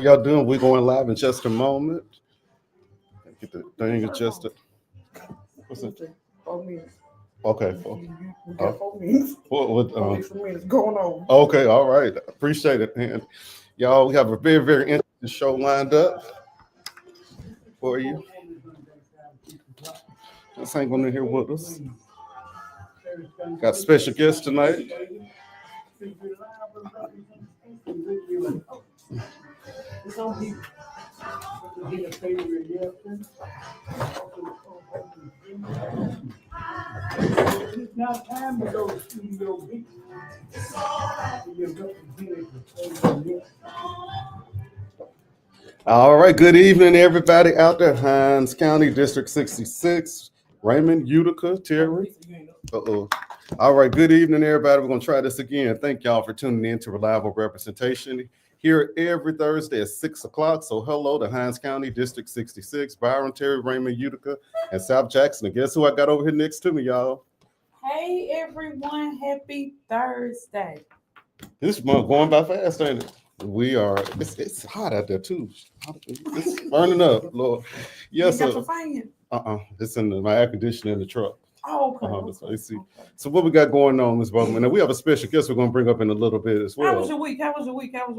y'all doing? We're going live in just a moment. Get the thing adjusted. What's it? 4 minutes. Okay. We got 4 minutes. What, 4 minutes going on. okay, all right. Appreciate it. And y'all, we have a very, very interesting show lined up for you. Let's hang on in here with us. Got special guests tonight. It's not time to go to studio beat. All right, good evening, everybody out there. Hines County, District 66, Raymond, Utica, Terry. Uh-oh. All right, good evening, everybody. We're going to try this again. Thank y'all for tuning in to Reliable Representation here every Thursday at 6 o'clock. So hello to Hines County, District 66, Byron, Terry, Raymond, Utica, and South Jackson. And guess who I got over here next to me, y'all? Hey, everyone. Happy Thursday. This month going by fast, ain't it? We are, it's hot out there, too. It's burning up, Lord. Yes, you got sir. your fan? It's in my air conditioner in the truck. Oh, okay. That's what I see. So what we got going on, Ms. Bowman? And we have a special guest we're going to bring up in a little bit as well. How was your week? How was your weekend?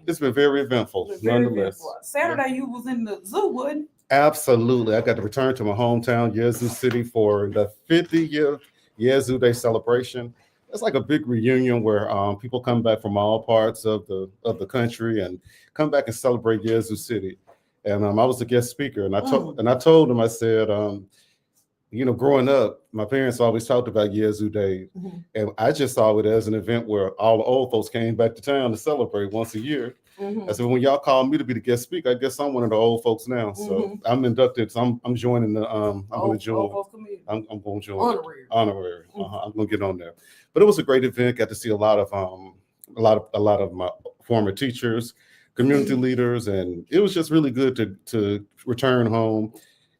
It's been very eventful, nonetheless. Saturday, you was in the zoo, wasn't you? Absolutely. I got to return to my hometown, Yazoo City, for the 50th Yazoo Day celebration. It's like a big reunion where people come back from all parts of the country and come back and celebrate Yazoo City. And I was a guest speaker, and I told them, I said, growing up, my parents always talked about Yazoo Day, and I just saw it as an event where all the old folks came back to town to celebrate once a year. I said, when y'all called me to be the guest speaker, I guess I'm one of the old folks now. So I'm inducted. So I'm joining the I'm going to join. I'm going to join honorary. I'm going to get on there. But it was a great event. Got to see a lot of my former teachers, community leaders, and it was just really good to return home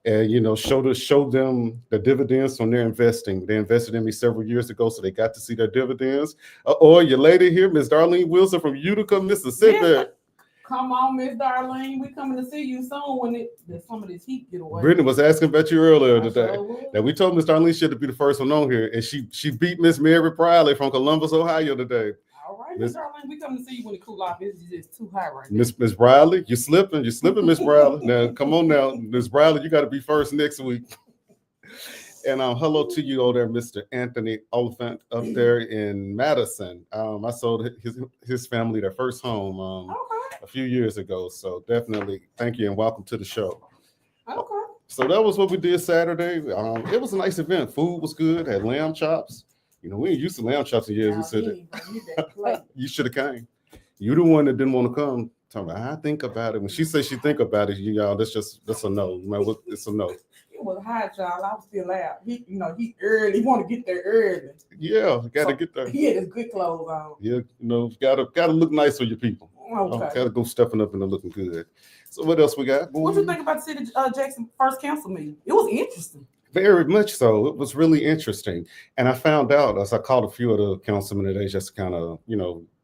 and show them the dividends from their investing. They invested in me several years ago, so they got to see their dividends. Or your lady here, Miss Darlene Wilson from Utica, Mississippi. Yes. Come on, Miss Darlene. We coming to see you soon when some of this heat get away. Brittany was asking about you earlier today. Now we told Miss Darlene she had to be the first one on here, and she beat Miss Mary Briley from Columbus, Ohio today. All right, Miss Darlene, we coming to see you when it cool off. It's just too high right now. Miss Briley, you're slipping, Miss Briley. Now come on now, Miss Briley, you got to be first next week. And hello to you over there, Mr. Anthony Oliphant up there in Madison. I sold his family their first home a few years ago. So definitely thank you and welcome to the show. Okay. So that was what we did Saturday. It was a nice event. Food was good, had lamb chops. We ain't used to lamb chops in years. We said you should have came. You the one that didn't want to come. Talking about, I think about it. When she says she think about it, y'all, that's a no. It's a no. It was hot, y'all. I was still out. He early. He want to get there early. Yeah, got to get there. He had his good clothes on. Yeah, gotta look nice for your people. Okay. Gotta go stepping up and looking good. So what else we got? What you think about the City Jackson first council meeting? It was interesting. Very much so. It was really interesting. And I found out as I called a few of the councilmen today just to kind of,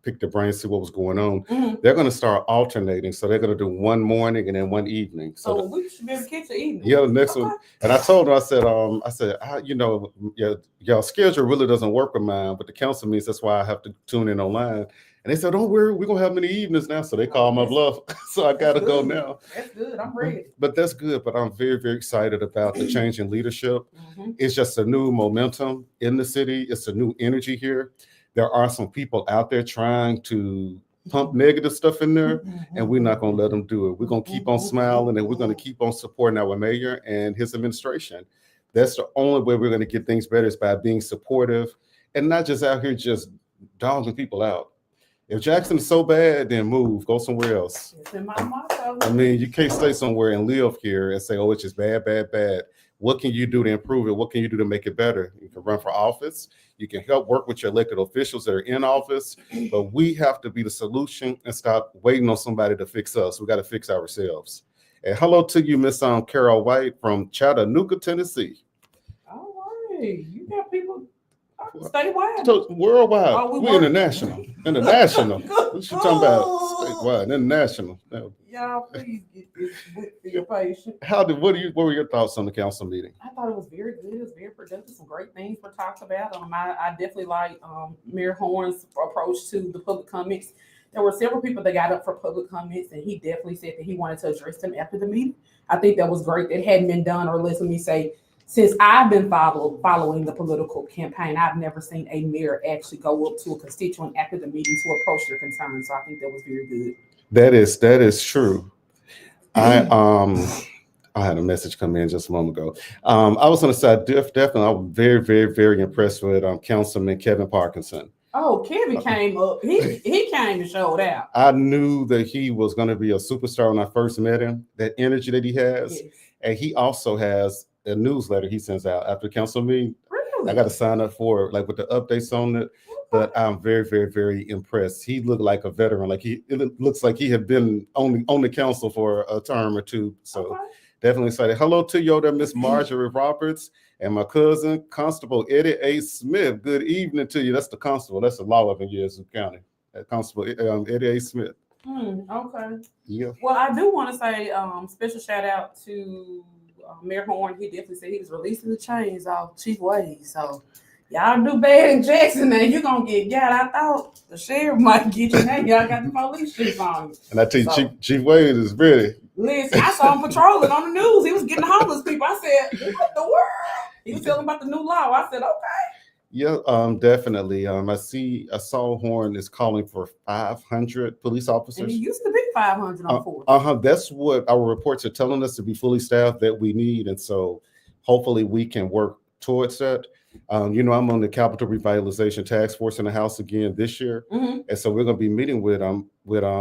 pick their brains, see what was going on. They're going to start alternating. So they're going to do one morning and then one evening. So we should be able to catch the evening. Yeah, the next one. And I told her, I said, your schedule really doesn't work with mine, but the council means that's why I have to tune in online. And they said, don't worry, we're going to have many evenings now. So they call my bluff. So I got to go now. That's good. I'm ready. But that's good. But I'm very, very excited about the change in leadership. It's just a new momentum in the city. It's a new energy here. There are some people out there trying to pump negative stuff in there, and we're not going to let them do it. We're going to keep on smiling, and we're going to keep on supporting our mayor and his administration. That's the only way we're going to get things better is by being supportive and not just out here just dogging people out. If Jackson is so bad, then move, go somewhere else. It's in my motto. I mean, you can't stay somewhere and live here and say, oh, it's just bad, bad, bad. What can you do to improve it? What can you do to make it better? You can run for office. You can help work with your elected officials that are in office, but we have to be the solution and stop waiting on somebody to fix us. We got to fix ourselves. And hello to you, Miss Carol White from Chattanooga, Tennessee. All right. You got people statewide. So worldwide. We're international. International. What you talking about? Statewide, international. Y'all, please get this book for your patient. What were your thoughts on the council meeting? I thought it was very good. It was very productive. Some great things were talked about. I definitely like Mayor Horn's approach to the public comments. There were several people that got up for public comments, and he definitely said that he wanted to address them after the meeting. I think that was great. That hadn't been done, or let me say, since I've been following the political campaign, I've never seen a mayor actually go up to a constituent after the meeting to approach their concerns. So I think that was very good. That is true. I had a message come in just a moment ago. I was going to say, definitely, I'm very, very, very impressed with Councilman Kevin Parkinson. Oh, Kevin came up. He came and showed out. I knew that he was going to be a superstar when I first met him. That energy that he has, Yes. and he also has a newsletter he sends out after council meeting. Really? I got to sign up for it, like with the updates on it. But I'm very, very, very impressed. He looked like a veteran. Like it looks like he had been on the council for a term or two. So. Okay. Definitely excited. Hello to you there, Miss Marjorie Roberts, and my cousin, Constable Eddie A. Smith. Good evening to you. That's the constable. That's the law of in Yazoo County. Constable Eddie A. Smith. Okay. Yeah. Well, I do want to say special shout out to Mayor Horn. He definitely said he was releasing the chains off Chief Wade. So y'all do bad in Jackson, now you're gonna get got. I thought the sheriff might get you. Now y'all got the police chief on you. And I tell you, So- Chief Wade is ready. Listen, I saw him patrolling on the news. He was getting homeless people. I said, "What the world?" He was telling about the new law. I said, "Okay." Yeah, definitely. I saw Horn is calling for 500 police And officers. he used to be 500 on force. That's what our reports are telling us to be fully staffed that we need, and so hopefully we can work towards that. I'm on the Capital Revitalization Task Force in the House again this year, Mhm. and so we're going to be meeting with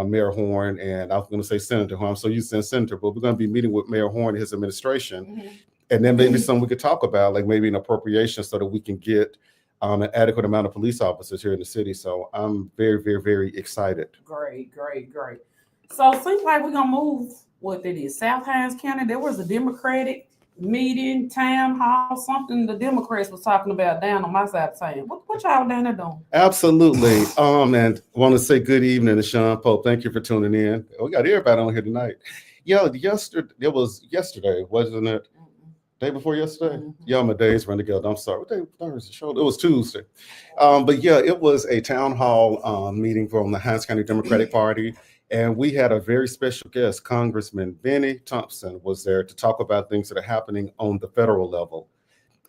Mayor Horn, and I was going to say Senator Horn. I'm so used to saying Senator, but we're going to be meeting with Mayor Horn and his administration, Mhm. and then maybe something we could talk about, like maybe an appropriation, so that we can get an adequate amount of police officers here in the city. So I'm very, very, very excited. Great. So it seems like we're gonna move what it is. South Hines County, there was a Democratic meeting, town hall, something the Democrats was talking about down on my side of town. What y'all down there doing? Absolutely. And want to say good evening to Sean Pope. Thank you for tuning in. We got everybody on here tonight. Yeah, it was yesterday, wasn't it? Day before yesterday? Mhm. Yeah, my days run together. I'm sorry. What day was the show? It was Tuesday. But yeah, it was a town hall meeting from the Hines County Democratic Party. And we had a very special guest, Congressman Benny Thompson was there to talk about things that are happening on the federal level.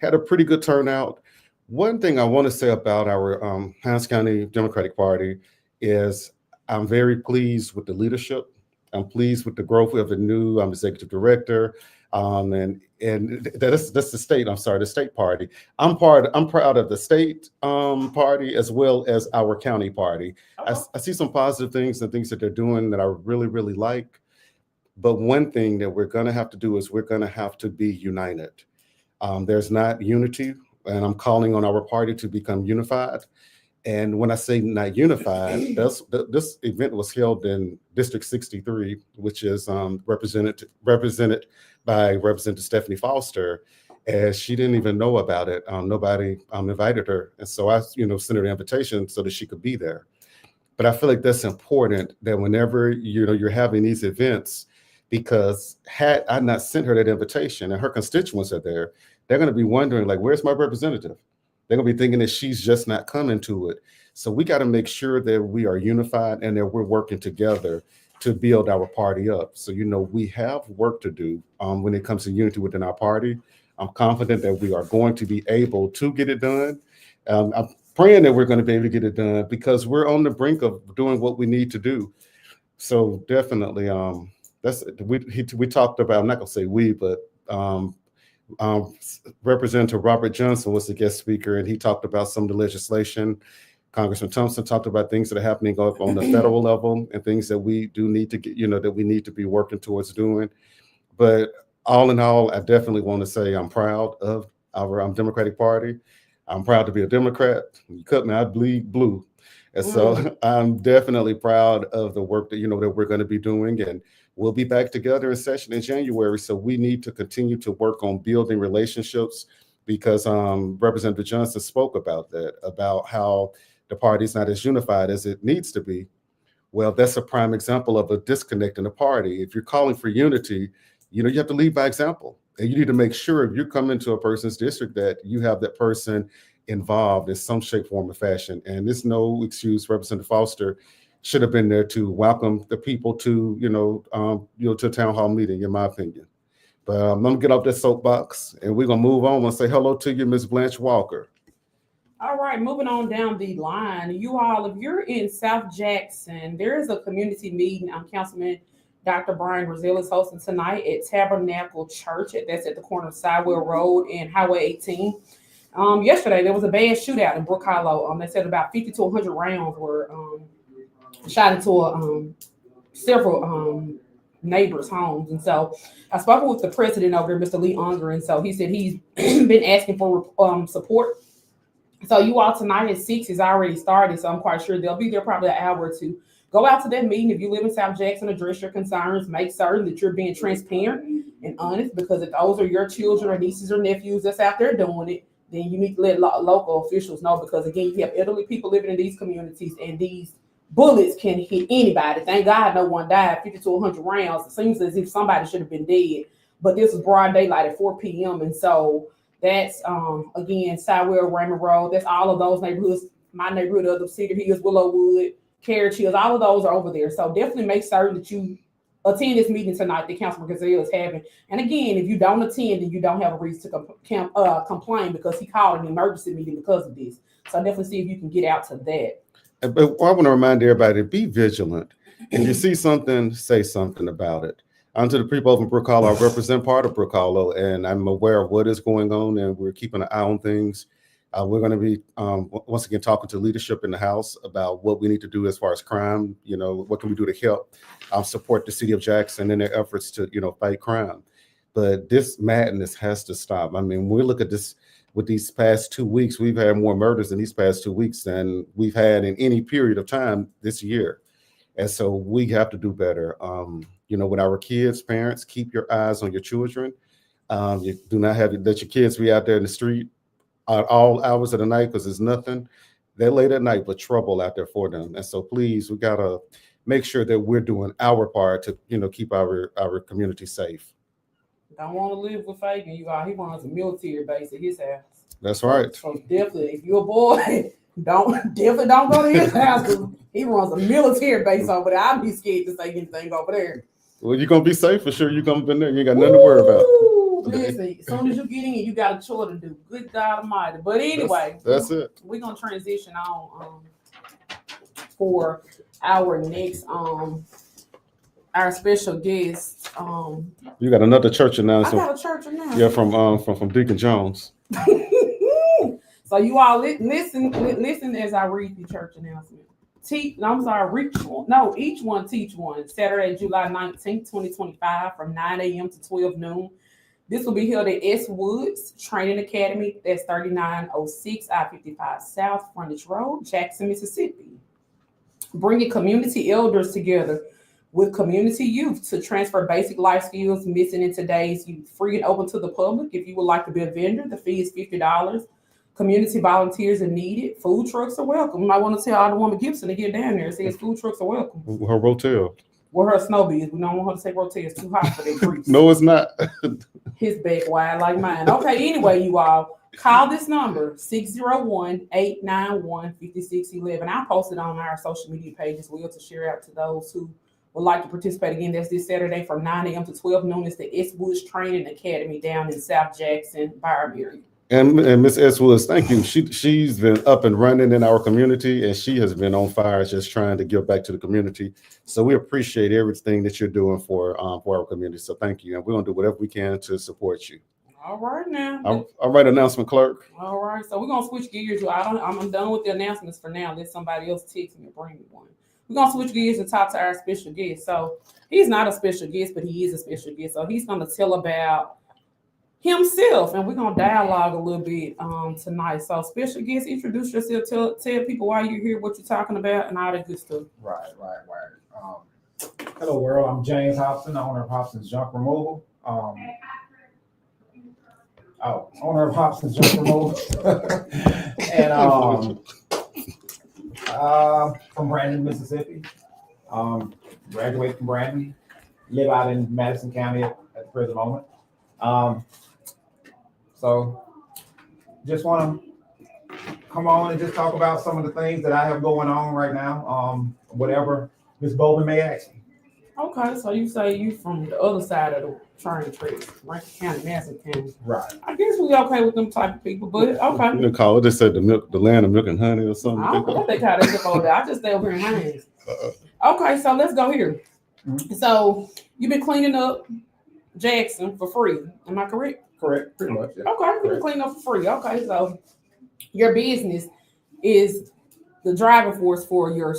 Had a pretty good turnout. One thing I want to say about our Hines County Democratic Party is I'm very pleased with the leadership. I'm pleased with the growth. We have a new executive director. And that's the state. I'm sorry, the state party. I'm proud of the state party as well as our county party. I see some positive things and things that they're doing that I really, really like. But one thing that we're going to have to do is we're going to have to be united. There's not unity, and I'm calling on our party to become unified. And when I say not unified, this event was held in District 63, which is represented by Representative Stephanie Foster, as she didn't even know about it. Nobody invited her, and so I, sent her the invitation so that she could be there. But I feel like that's important that whenever you're having these events, because had I not sent her that invitation and her constituents are there, they're going to be wondering, like, where's my representative? They're going to be thinking that she's just not coming to it. So we got to make sure that we are unified and that we're working together to build our party up. So, we have work to do when it comes to unity within our party. I'm confident that we are going to be able to get it done. I'm praying that we're going to be able to get it done because we're on the brink of doing what we need to do. So definitely, we talked about, I'm not going to say we, but Representative Robert Johnson was the guest speaker, and he talked about some of the legislation. Congressman Thompson talked about things that are happening up on the federal level and things that we do need to get, that we need to be working towards doing. But all in all, I definitely want to say I'm proud of our Democratic Party. I'm proud to be a Democrat. You cut me, I bleed blue. And so I'm definitely proud of the work that, that we're going to be doing. And we'll be back together in session in January. So we need to continue to work on building relationships because Representative Johnson spoke about that, about how the party's not as unified as it needs to be. Well, that's a prime example of a disconnect in the party. If you're calling for unity, you have to lead by example. And you need to make sure if you're coming to a person's district that you have that person involved in some shape, form, or fashion. And there's no excuse. Representative Foster should have been there to welcome the people to, to a town hall meeting, in my opinion. But I'm gonna get off that soapbox and we're gonna move on and say hello to you, Ms. Blanche Walker. All right, moving on down the line. You all, if you're in South Jackson, there is a community meeting. Councilman Dr. Brian Brazil is hosting tonight at Tabernacle Church. That's at the corner of Sidewell Road and Highway 18. Yesterday, there was a bad shootout in Brook Hollow. They said about 50 to 100 rounds were shot into several neighbors' homes. And so I spoke with the president over there, Mr. Lee Unger, and so he said he's been asking for support. So you all tonight at 6 is already started, so I'm quite sure they'll be there probably an hour or two. Go out to that meeting. If you live in South Jackson, address your concerns. Make certain that you're being transparent and honest, because if those are your children or nieces or nephews that's out there doing it, then you need to let local officials know, because again, you have elderly people living in these communities, and these bullets can hit anybody. Thank God no one died. 50 to 100 rounds. It seems as if somebody should have been dead, but this was broad daylight at 4 p.m. And so that's again Sidewell, Raymond Road. That's all of those neighborhoods. My neighborhood of the Cedar Hills, Willowwood, Carriage Hills. All of those are over there. So definitely make certain that you attend this meeting tonight that Councilman Gazelle is having. And again, if you don't attend, then you don't have a reason to complain, because he called an emergency meeting because of this. So definitely see if you can get out to that. But I want to remind everybody, be vigilant. If you see something, say something about it. To the people over in Brook Hollow, I represent part of Brook Hollow, and I'm aware of what is going on, and we're keeping an eye on things. We're going to be, once again, talking to leadership in the House about what we need to do as far as crime. What can we do to help support the city of Jackson in their efforts to, fight crime. But this madness has to stop. I mean, when we look at this, with these past 2 weeks, we've had more murders in these past 2 weeks than we've had in any period of time this year. And so we have to do better. With our kids, parents, keep your eyes on your children. You do not let your kids be out there in the street at all hours of the night, because there's nothing that late at night but trouble out there for them. And so please, we gotta make sure that we're doing our part to, keep our community safe. Don't want to live with Fagan. He runs a military base at his house. That's right. So definitely, if you're a boy, don't go to his house, because he runs a military base over there. I'd be scared to say anything over there. Well, you're gonna be safe for sure. You come up in there, you ain't got nothing to worry about. Listen, as soon as you get in, you got a chore to do. Good God Almighty. But anyway, that's it. We're gonna transition on for our next our special guest. You got another church announcement. I got a church announcement. Yeah, from Deacon Jones. So you all listen as I read the church announcement. Each one teach one. Saturday, July 19th, 2025, from 9 a.m. to 12 noon. This will be held at S. Woods Training Academy. That's 3906 I-55 South Frontage Road, Jackson, Mississippi. Bringing community elders together with community youth to transfer basic life skills missing in today's youth. Free and open to the public. If you would like to be a vendor, the fee is $50. Community volunteers are needed. Food trucks are welcome. You might want to tell Alderwoman Gibson to get down there. It says food trucks are welcome. Her rotel. Where her snow be is. We don't want her to say rotel. It's too hot for that grease. No, it's not. His back wide like mine. Okay, anyway, you all, call this number, 601-891-5611. I'll post it on our social media page as well to share out to those who would like to participate. Again, that's this Saturday from 9 a.m. to 12 noon. It's the S. Woods Training Academy down in South Jackson, Byram area. And Miss S. Woods, thank you. She's been up and running in our community, and she has been on fire just trying to give back to the community. So we appreciate everything that you're doing for our community. So thank you. And we're going to do whatever we can to support you. All right now. All right, announcement clerk. All right. So we're going to switch gears. I'm done with the announcements for now. Let somebody else text me and bring me one. We're going to switch gears and talk to our special guest. So he's not a special guest, but he is a special guest. So he's going to tell about himself, and we're going to dialogue a little bit tonight. So special guest, introduce yourself, tell people why you're here, what you're talking about, and all that good stuff. Right. Hello world, I'm James Hobson, owner of Hobson's Junk Removal. Owner of Hobson's Junk Removal. And from Brandon, Mississippi. Graduated from Brandon, live out in Madison County at the present moment. So just want to come on and just talk about some of the things that I have going on right now. Whatever Ms. Bowman may ask me. Okay, so you say you from the other side of the train tracks, Rankin County, Madison County. Right. I guess we okay with them type of people, but okay. You call it, they said the land of milk and honey or something. I don't know what they call that over there. I just stay over here in Hines. Okay, so let's go here. Mhm. So you've been cleaning up Jackson for free. Am I correct? Correct. Pretty much. Yeah. Okay, you've been cleaning up for free. Okay, so your business is the driving force for your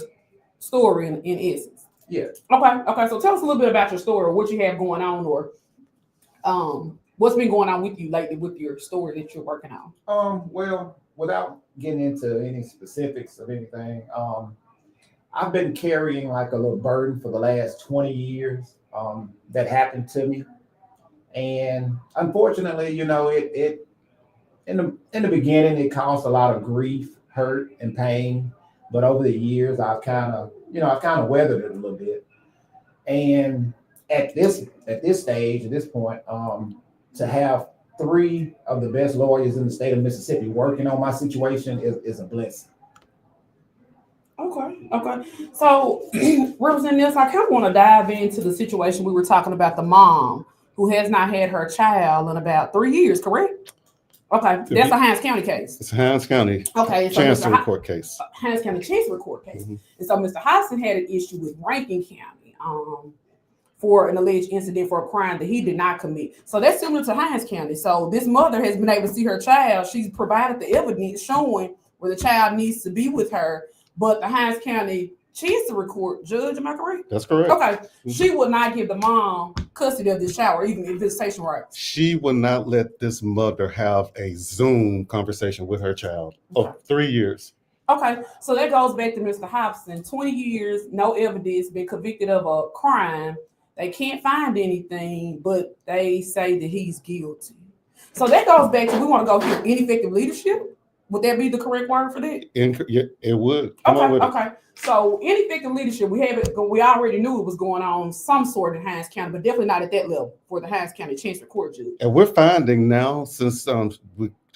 story in essence. Yeah. Okay. So tell us a little bit about your story, what you have going on, or what's been going on with you lately with your story that you're working on. Well, without getting into any specifics of anything, I've been carrying like a little burden for the last 20 years that happened to me. And unfortunately, you know, it in the beginning, it caused a lot of grief, hurt, and pain. But over the years, I've kind of weathered it a little bit. And at this stage, at this point, to have 3 of the best lawyers in the state of Mississippi working on my situation is a blessing. Okay. So, Representative Nelson, I kind of want to dive into the situation we were talking about, the mom who has not had her child in about 3 years, correct? Okay, that's a Hines County case. It's a Hines County Okay, so Chancery Court case. Hines County Chancery Court case. Mhm. And so Mr. Hobson had an issue with Rankin County for an alleged incident for a crime that he did not commit. So that's similar to Hines County. So this mother has been able to see her child. She's provided the evidence showing where the child needs to be with her, but the Hines County Chancery Court judge, am I correct? That's correct. Okay, she would not give the mom custody of this child or even visitation rights. She will not let this mother have a Zoom conversation with her child. Oh, 3 years. Okay, so that goes back to Mr. Hobson. 20 years, no evidence, been convicted of a crime. They can't find anything, but they say that he's guilty. So that goes back to, we want to go here, ineffective leadership. Would that be the correct word for that? Yeah, it would. Come on with it. Okay. So ineffective leadership, we already knew it was going on some sort in Hines County, but definitely not at that level for the Hines County Chancery Court judge. And we're finding now, since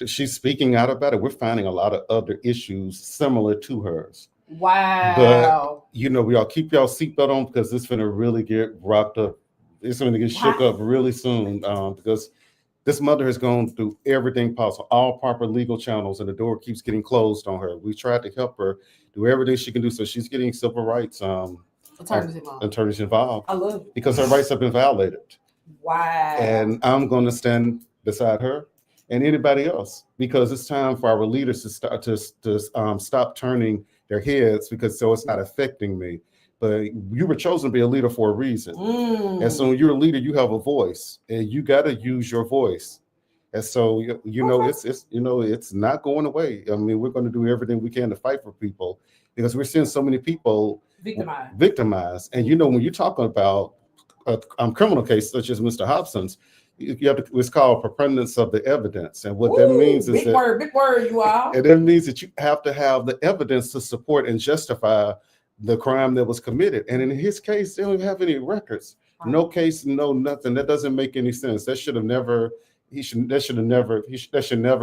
she's speaking out about it, we're finding a lot of other issues similar to hers. Wow. You know, we all keep y'all seatbelt on because it's going to really get rocked up. It's going to get shook up really soon because this mother has gone through everything possible, all proper legal channels, and the door keeps getting closed on her. We tried to help her do everything she can do. So she's getting civil rights attorneys involved. I love it. Because her rights have been violated. Wow. And I'm going to stand beside her and anybody else because it's time for our leaders to stop turning their heads because so it's not affecting me. But you were chosen to be a leader for a reason. And so when you're a leader, you have a voice and you got to use your voice. And so, it's not going away. I mean, we're going to do everything we can to fight for people because we're seeing so many people victimized. And, when you're talking about a criminal case such as Mr. Hobson's, you have to, it's called preponderance of the evidence. And what that means is big word, you all. And that means that you have to have the evidence to support and justify the crime that was committed. And in his case, they don't have any records, no case, no nothing. That doesn't make any sense. That should never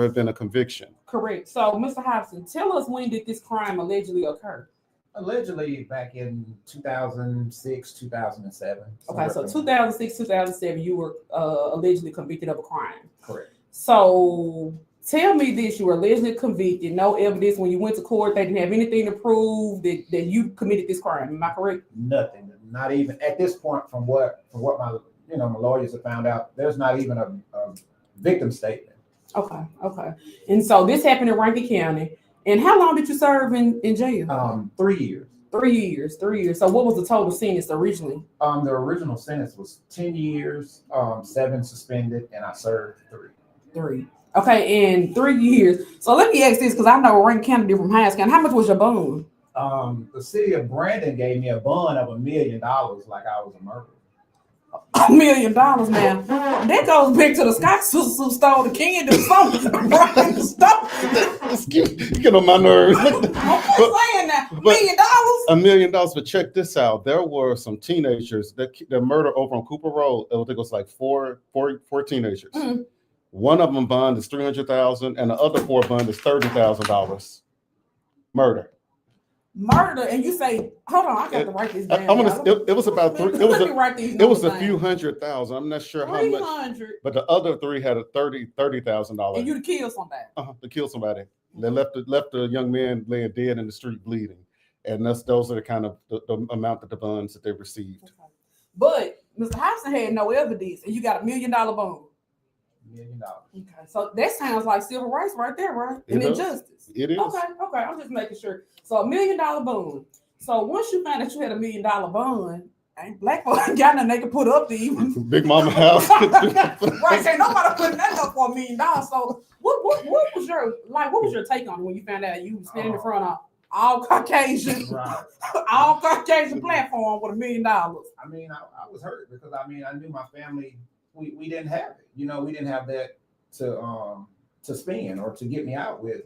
have been a conviction. Correct. So, Mr. Hobson, tell us, when did this crime allegedly occur? Allegedly back in 2006, 2007. Okay, so 2006, 2007, you were allegedly convicted of a crime. Correct. So tell me this, you were allegedly convicted, no evidence. When you went to court, they didn't have anything to prove that you committed this crime. Am I correct? Nothing. Not even at this point from what my lawyers have found out, there's not even a victim statement. Okay. And so this happened in Rankin County. And how long did you serve in jail? 3 years. 3 years. So what was the total sentence originally? The original sentence was 10 years, 7 suspended, and I served 3. 3. Okay, and 3 years. So let me ask this, because I know Rankin County different from Hines County. How much was your bond? The city of Brandon gave me a bond of $1 million like I was a murderer. $1 million now. That goes back to the Scott sisters who stole the candy or something. Right? Stop. You get on my nerves. I'm just saying that. $1 million? $1 million, but check this out. There were some teenagers that murder over on Cooper Road. I think it was like four teenagers. Mhm. One of them bond is $300,000, and the other 4 bond is $30,000. Murder. Murder, and you say, hold on, I got to write this down. It was about three. It was Let me write these it was a numbers few down. $100,000. I'm not sure how much. 300, But the other 3 had a $30,000. and you to kill somebody. To kill somebody. They left a young man laying dead in the street bleeding, and those are the kind of the amount of the bonds that they received. Okay. But Mr. Hobson had no evidence, and you got $1 million bond. $1 million. Okay, so that sounds like civil rights right there, right? It And does. injustice. It is. Okay, I'm just making sure. So $1 million bond. So once you find that you had $1 million bond, ain't black folks got nothing they can put up to even. Big Mama house. Right, say nobody putting that up for $1 million. So what was your take on it when you found out you was standing in front of all Caucasian, Right. all Caucasian platform with $1 million? I mean, I was hurt because I knew my family, we didn't have it. You know, we didn't have that to spend or to get me out with.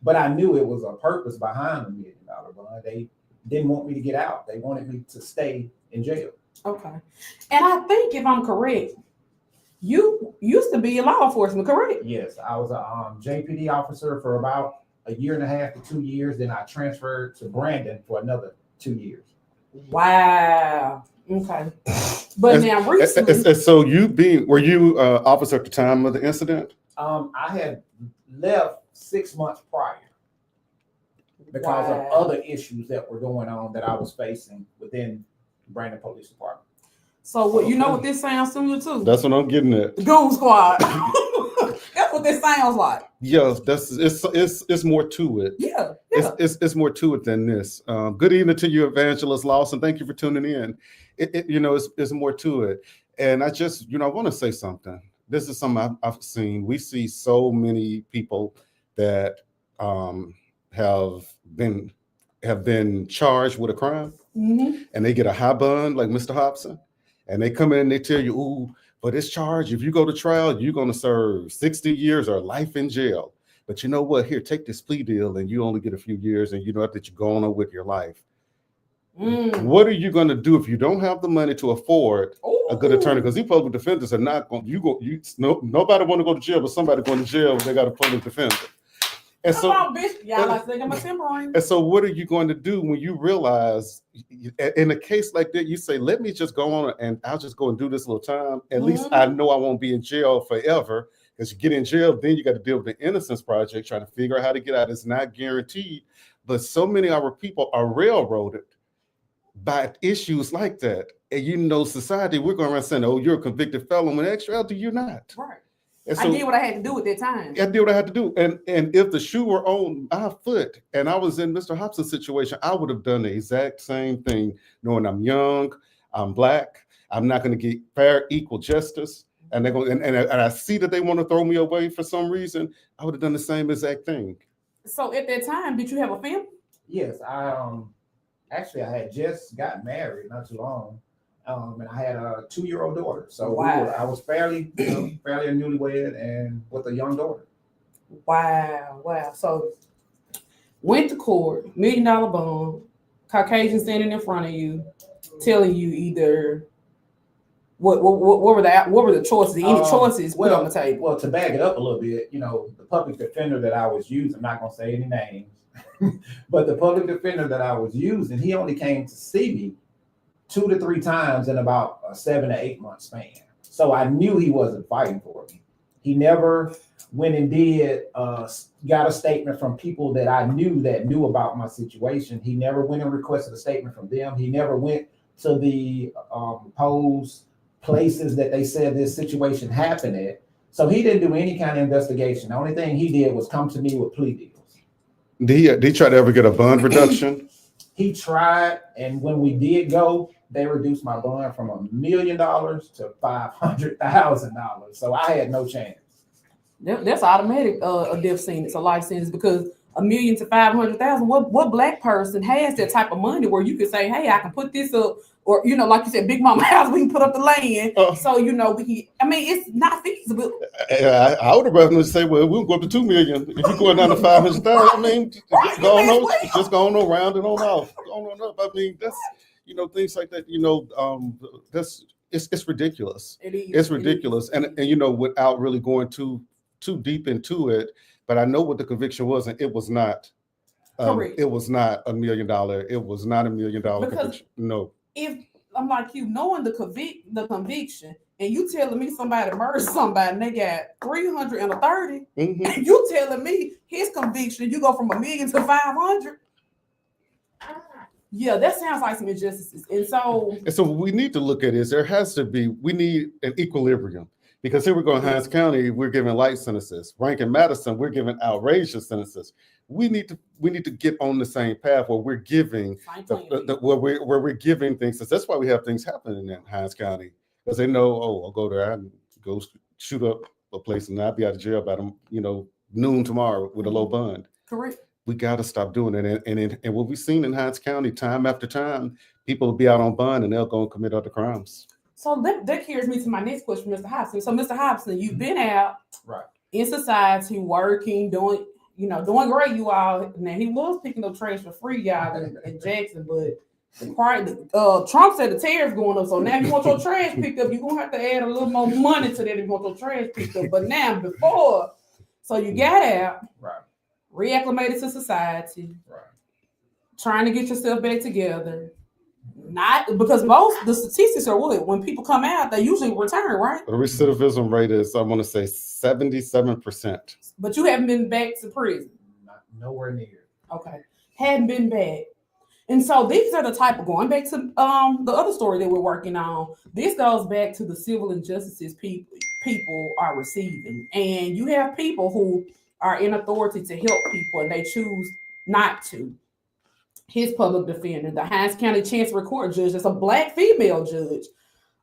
But I knew it was a purpose behind the $1 million bond. They didn't want me to get out. They wanted me to stay in jail. Okay. And I think if I'm correct, you used to be in law enforcement, correct? Yes, I was a JPD officer for about 1.5 to 2 years. Then I transferred to Brandon for another 2 years. Wow. Okay. But now recently, So were you officer at the time of the incident? I had left 6 months prior because Wow. of other issues that were going on that I was facing within Brandon Police Department. so what you know what this sounds similar to? That's what I'm getting at. The Goon Squad. That's what this sounds like. Yes, it's more to it. Yeah. It's more to it than this. Good evening to you, Evangelist Lawson. Thank you for tuning in. It's more to it. And I just, I want to say something. This is something I've seen. We see so many people that have been charged with a crime, Mm-hmm. and they get a high bond like Mr. Hobson, and they come in and they tell you, ooh, for this charge, if you go to trial, you're going to serve 60 years or life in jail. But you know what? Here, take this plea deal, and you only get a few years, and you know that you're going on with your life. Mm. What are you going to do if you don't have the money to afford a good attorney? Because these public defenders are not going. Nobody want to go to jail, but somebody going to jail if they got a public defender. And Come so, on, bitch. Y'all like thinking my temporary. and so, what are you going to do when you realize, in a case like that, you say, "Let me just go on and I'll just go and do this little time. At least I know I won't be in jail forever." Because you get in jail, then you got to deal with the Innocence Project, trying to figure out how to get out. It's not guaranteed, but so many of our people are railroaded by issues like that. And society, we're going around saying, "Oh, you're a convicted felon." When actually, you're not. Right. And I did what I had to do at that time. I did what I had to do. And if the shoe were on my foot and I was in Mr. Hobson's situation, I would have done the exact same thing, knowing I'm young, I'm black, I'm not going to get fair, equal justice. And they're going, and I see that they want to throw me away for some reason. I would have done the same exact thing. So at that time, did you have a family? Yes, I had just got married not too long. And I had a 2-year-old daughter. So Wow. I was fairly a newlywed and with a young daughter. Wow. So went to court, $1 million bond, Caucasian standing in front of you, telling you either what were the choices? Any choices put on the table? Well, to back it up a little bit, the public defender that I was using, I'm not gonna say any names, but the public defender that I was using, he only came to see me 2 to 3 times in about a 7 to 8 month span. So I knew he wasn't fighting for me. He never went and got a statement from people that I knew about my situation. He never went and requested a statement from them. He never went to the proposed places that they said this situation happened at. So he didn't do any kind of investigation. The only thing he did was come to me with plea deals. Did he try to ever get a bond reduction? He tried, and when we did go, they reduced my bond from $1 million to $500,000. So I had no chance. That's automatic a death sentence, a life sentence, because $1 million to 500,000. What black person has that type of money where you can say, hey, I can put this up, or like you said, Big Mama house, we can put up the land. So we can. I mean, it's not feasible. I would have rather say, well, we'll go up to 2 million. If you're going down to 500,000, I mean, just go on around and on off, go on up. I mean, that's things like that. That's it's ridiculous. It is. It's ridiculous, and without really going too deep into it. But I know what the conviction was, and it was not. Correct. It was not $1 million. It was not $1 million conviction. No. If I'm like you, knowing the conviction, and you telling me somebody murdered somebody and they got 330, and you telling me his conviction, you go from $1 million to 500. Yeah, that sounds like some injustices. And so we need to look at is we need an equilibrium. Because here we're going Hinds County, we're giving light sentences. Rankin Madison, we're giving outrageous sentences. We need to get on the same path where we're giving where we're giving things. That's why we have things happening in Hinds County, because they know, I'll go there and go shoot up a place and I'll be out of jail by noon tomorrow with a low bond. Correct. We got to stop doing it. And what we've seen in Hinds County time after time, people will be out on bond and they'll go and commit other crimes. So that carries me to my next question, Mr. Hobson. So, Mr. Hobson, you've been out in society, working, doing great. You all. Now he was picking up trash for free, y'all, in Jackson, but Trump said the tariffs going up. So now if you want your trash picked up, you're gonna have to add a little more money to that if you want your trash picked up. But now so you got out, reacclimated to society, trying to get yourself back together. Not because the statistics are when people come out, they usually return, right? The recidivism rate is, I want to say, 77%. But you haven't been back to prison. Nowhere near. Okay, hadn't been back, and so these are the type of going back to the other story that we're working on. This goes back to the civil injustices people are receiving, and you have people who are in authority to help people, and they choose not to. His public defender, the Hinds County Chancery Court judge, that's a black female judge,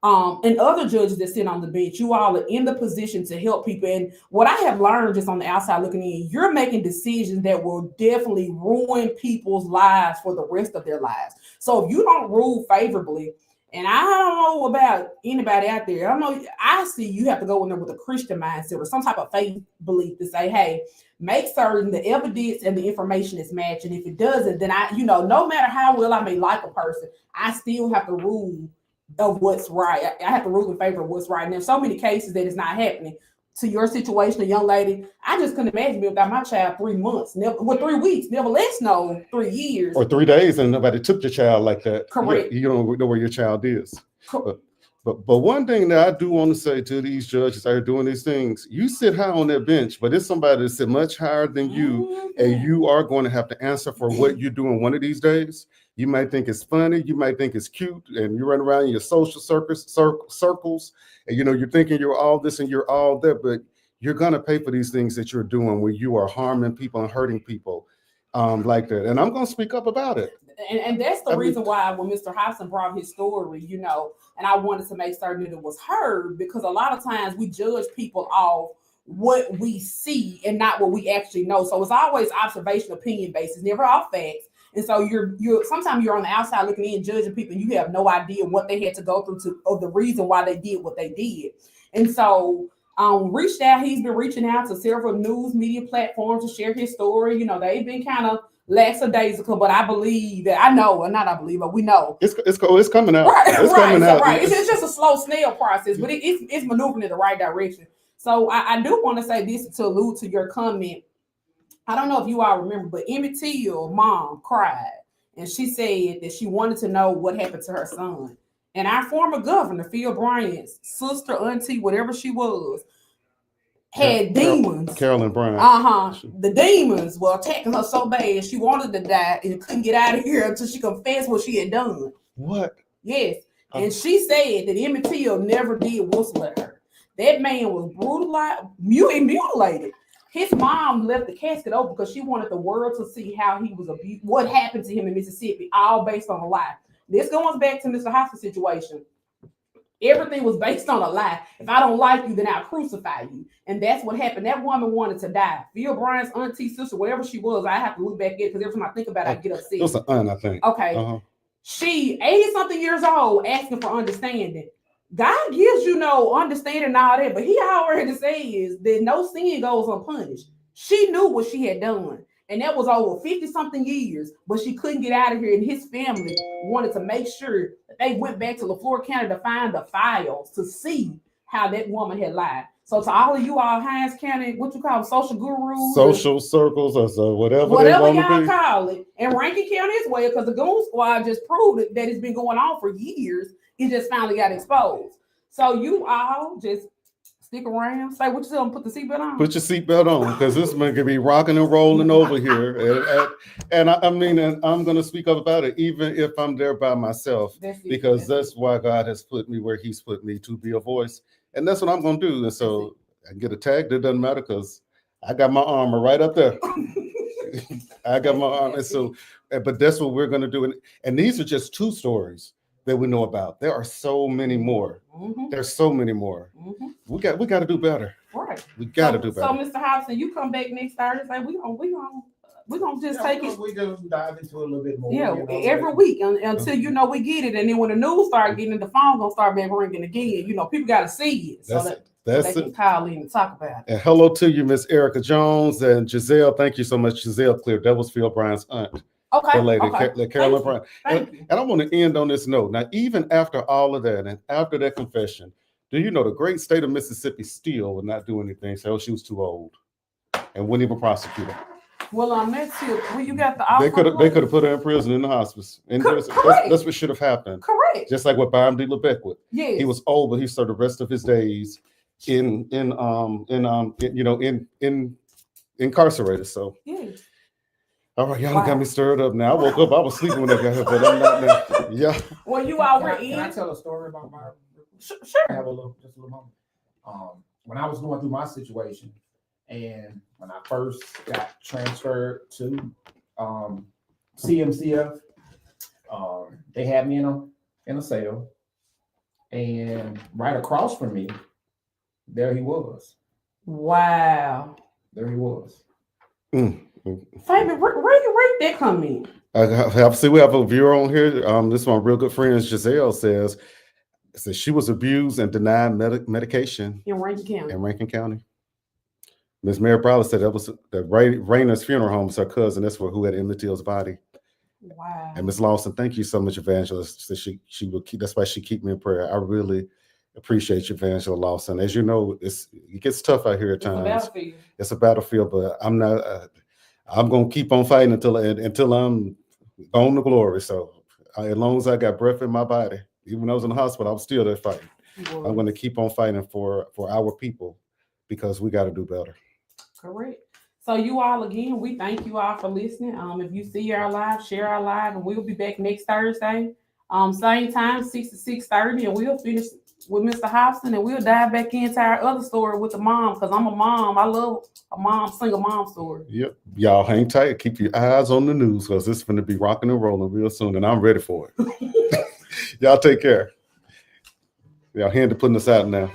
and other judges that sit on the bench, you all are in the position to help people. And what I have learned just on the outside looking in, you're making decisions that will definitely ruin people's lives for the rest of their lives. So if you don't rule favorably, and I don't know about anybody out there, I see you have to go in there with a Christian mindset or some type of faith belief to say, hey, make certain the evidence and the information is matching. If it doesn't, then no matter how well I may like a person, I still have to rule of what's right. I have to rule in favor of what's right. And there's so many cases that it's not happening. To your situation, a young lady, I just couldn't imagine me without my child 3 months, 3 weeks, never less 3 years. Or 3 days and nobody took your child like that. Correct. You don't know where your child is. But one thing that I do want to say to these judges that are doing these things, you sit high on that bench, but it's somebody that sit much higher than you, and you are going to have to answer for what you're doing one of these days. You might think it's funny, you might think it's cute, and you run around in your social circles, and you're thinking you're all this and you're all that, but you're going to pay for these things that you're doing where you are harming people and hurting people like that. And I'm going to speak up about it. And that's the reason why when Mr. Hobson brought his story, and I wanted to make certain that it was heard, because a lot of times we judge people off what we see and not what we actually know. So it's always observation, opinion based. It's never all facts. And so you're sometimes you're on the outside looking in, judging people, and you have no idea what they had to go through or the reason why they did what they did. And so reached out. He's been reaching out to several news media platforms to share his story. They've been kind of lackadaisical, but I believe that we know it's coming out. Right, it's coming out. Right. It's just a slow snail process, but it's maneuvering in the right direction. So I do want to say this to allude to your comment. I don't know if you all remember, but Emmett Till's mom cried, and she said that she wanted to know what happened to her son. And our former governor, Phil Bryant's sister, auntie, whatever she was, had demons. Carolyn Bryant. The demons were attacking her so bad she wanted to die and couldn't get out of here until she confessed what she had done. What? Yes. And she said that Emmett Till never did whistle at her. That man was brutalized, mutilated. His mom left the casket open because she wanted the world to see how he was abused, what happened to him in Mississippi, all based on a lie. This goes back to Mr. Hobson's situation. Everything was based on a lie. If I don't like you, then I'll crucify you. And that's what happened. That woman wanted to die. Phil Bryant's auntie, sister, whatever she was, I have to look back at it because every time I think about it, I get upset. It was an aunt, I think. Okay. Uh-huh. She 80-something years old asking for understanding. God gives you no understanding and all that, but he already says that no sin goes unpunished. She knew what she had done. And that was over 50-something years, but she couldn't get out of here. And his family wanted to make sure that they went back to LaFleur County to find the files to see how that woman had lied. So to all of you all Hines County, what you call them, social gurus, Social circles, or so, whatever they whatever want y'all to be. call it, and Rankin County as well, because the Goon Squad just proved it, that it's been going on for years. It just finally got exposed. So you all just stick around. Say what you tell them, put the seatbelt on. Put your seatbelt on, because this man can be rocking and rolling over here. And I mean, and I'm going to speak up about it, even if I'm there by myself, That's it. because that's why God has put me where he's put me, to be a voice. And that's what I'm going to do. And so I can get attacked. It doesn't matter, because I got my armor right up there. I got my armor. And so, but that's what we're going to do. And these are just two stories that we know about. There are so many more. Mhm, There's so many more. mhm. We got to do better. Right. We got to So- do better. So, Mr. Hobson, you come back next Thursday. We gonna just take it. We just dive into it a little bit more. Yeah, you know, every week until you know we get it, and then when the news start getting it, the phone gonna start back ringing again. You know, people got to see it so that That's they it. can call in and talk about it. And hello to you, Miss Erica Jones and Giselle. Thank you so much, Giselle Clear. That was Phil Bryant's aunt, Okay, the lady, okay. Carolyn Thank you. Bryant. Thank you. And I want to end on this note. Now, even after all of that, and after that confession, do you know the great state of Mississippi still would not do anything? So she was too old, and wouldn't even prosecute her. Well, on that tip, when you got the They offer, could have put her in prison in the hospice. And Correct. that's what should have happened. correct. Just like what Byron D. LeBeckwith. Yes. He was old, but he served the rest of his days incarcerated. So Yes. all right, y'all Wow. got me stirred up now. I woke up, I was sleeping when I got here, but I'm not now. Yeah. Well, you Can all I, were can I in. tell a story about my? Sure. I have just a little moment. When I was going through my situation, and when I first got transferred to CMCF, they had me in a cell, and right across from me, there he was. Wow. There he was. Mm. Fabian, where that come in? We have a viewer on here. This is one of my real good friends, Giselle, says she was abused and denied medication In Rankin County. in Rankin County. Miss Mary Browder said that was the Rayner's funeral home is her cousin. That's who had Emmett Till's body. Wow. And Miss Lawson, thank you so much, Evangelist. So she will keep. That's why she keep me in prayer. I really appreciate you, Evangelist Lawson. As you know, it gets tough out here at It's a times. battlefield. It's a battlefield, but I'm not. I'm gonna keep on fighting until I'm gone to glory. So as long as I got breath in my body, even when I was in the hospital, I was still there fighting. I'm going to keep on fighting for our people, because we got to do better. Correct. So you all, again, we thank you all for listening. If you see our live, share our live, and we'll be back next Thursday. Same time, 6 to 6:30, and we'll finish with Mr. Hobson, and we'll dive back into our other story with the mom, because I'm a mom. I love a single mom story. Yep. Y'all hang tight. Keep your eyes on the news, because it's going to be rocking and rolling real soon, and I'm ready for it. Y'all take care. Y'all hand to putting us out now.